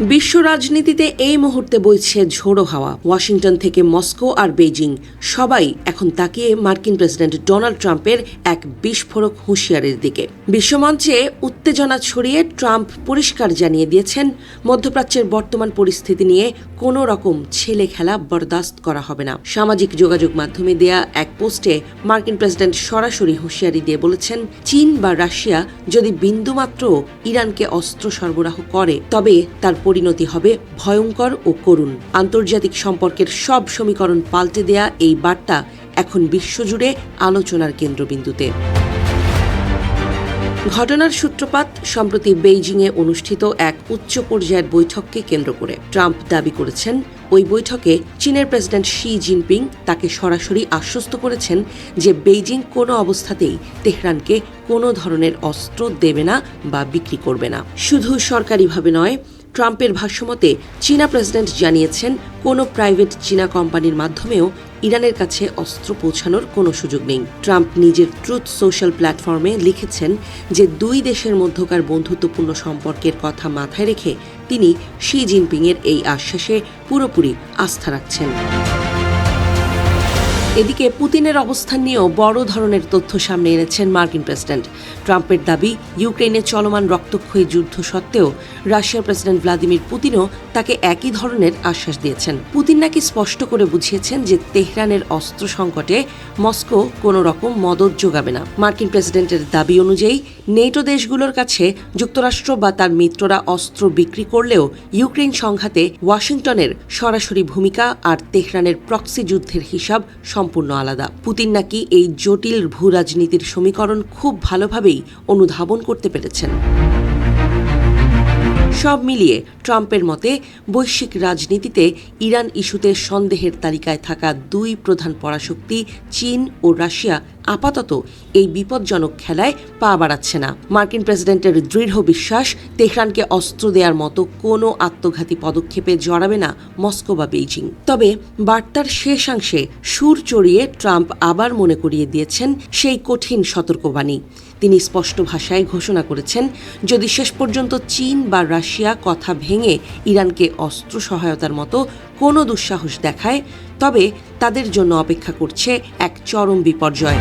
বিশ্ব রাজনীতিতে এই মুহূর্তে বইছে ঝোড়ো হাওয়া। ওয়াশিংটন থেকে মস্কো আর বেইজিং সবাই এখন তাকিয়ে মার্কিন প্রেসিডেন্ট ডোনাল্ড ট্রাম্পের এক বিস্ফোরক হুঁশিয়ারির দিকে। বিশ্বমঞ্চে উত্তেজনা ছড়িয়ে ট্রাম্প পরিষ্কার জানিয়ে দিয়েছেন, মধ্যপ্রাচ্যের বর্তমান পরিস্থিতি নিয়ে কোনো রকম ছেলে খেলা বরদাস্ত করা হবে না। সামাজিক যোগাযোগ মাধ্যমে দেয়া এক পোস্টে মার্কিন প্রেসিডেন্ট সরাসরি হুঁশিয়ারি দিয়ে বলেছেন, চীন বা রাশিয়া যদি বিন্দুমাত্র ইরানকে অস্ত্র সরবরাহ করে তবে তার পরিণতি হবে ভয়ঙ্কর ও করুণ। আন্তর্জাতিক সম্পর্কের সব সমীকরণ পাল্টে দেয়া এই বার্তা এখন বিশ্বজুড়ে আলোচনার কেন্দ্রবিন্দুতে। ঘটনার সূত্রপাত সম্প্রতি বেইজিংয়ে অনুষ্ঠিত এক উচ্চ পর্যায়ের বৈঠককে কেন্দ্র করে। ট্রাম্প দাবি করেছেন, ওই বৈঠকে চীনের প্রেসিডেন্ট শি জিনপিং তাকে সরাসরি আশ্বস্ত করেছেন যে বেইজিং কোনো অবস্থাতেই তেহরানকে কোনো ধরনের অস্ত্র দেবে না বা বিক্রি করবে না। শুধু সরকারিভাবে নয়, ট্রাম্পের ভাষ্যমতে চীনা প্রেসিডেন্ট জানিয়েছেন, কোনো প্রাইভেট চীনা কোম্পানির মাধ্যমেও ইরানের কাছে অস্ত্র পৌঁছানোর কোনো সুযোগ নেই। ট্রাম্প নিজের ট্রুথ সোশ্যাল প্ল্যাটফর্মে লিখেছেন যে দুই দেশের মধ্যকার বন্ধুত্বপূর্ণ সম্পর্কের কথা মাথায় রেখে তিনি শি জিনপিংয়ের এই আশ্বাসে পুরোপুরি আস্থা রাখছেন। এদিকে পুতিনের অবস্থান নিয়েও বড় ধরনের তথ্য সামনে এনেছেন মার্কিন প্রেসিডেন্ট। ট্রাম্পের দাবি, ইউক্রেনে চলমান রক্তক্ষয়ী যুদ্ধ সত্ত্বেও রাশিয়ার প্রেসিডেন্ট ভ্লাদিমির পুতিনও তাকে একই ধরনের আশ্বাস দিয়েছেন। পুতিন নাকি স্পষ্ট করে বুঝিয়েছেন যে তেহরানের অস্ত্র সংকটে মস্কো কোনো রকম মদদ যোগাবে না। মার্কিন প্রেসিডেন্টের দাবি অনুযায়ী নেটো দেশগুলোর কাছে যুক্তরাষ্ট্র বা তার মিত্ররা অস্ত্র বিক্রি করলেও ইউক্রেন সংঘাতে ওয়াশিংটনের সরাসরি ভূমিকা আর তেহরানের প্রক্সি যুদ্ধের হিসাব সম্পূর্ণ আলাদা। পুতিন নাকি এই জটিল ভূ রাজনীতির সমীকরণ খুব ভালোভাবেই অনুধাবন করতে পেরেছেন। সব মিলিয়ে ট্রাম্পের মতে বৈশ্বিক রাজনীতিতে ইরান ইস্যুতে সন্দেহের তালিকায় থাকা দুই প্রধান পরাশক্তি চীন ও রাশিয়া আপাতত এই বিপজ্জনক খেলায় পা বাড়াচ্ছে না। মার্কিন প্রেসিডেন্টের দৃঢ় বিশ্বাস, তেহরানকে অস্ত্র দেওয়ার মতো কোনো আত্মঘাতী পদক্ষেপে জড়াবে না মস্কো বা বেইজিং। তবে বার্তার শেষাংশে সুর চড়িয়ে ট্রাম্প আবার মনে করিয়ে দিয়েছেন সেই কঠিন সতর্কবাণী। তিনি স্পষ্ট ভাষায় ঘোষণা করেছেন, যদি শেষ পর্যন্ত চীন বা রাশিয়া কথা ভেঙে ইরানকে অস্ত্র সহায়তার মতো কোনো দুঃসাহস দেখায় তবে তাদের জন্য অপেক্ষা করছে এক চরম বিপর্যয়।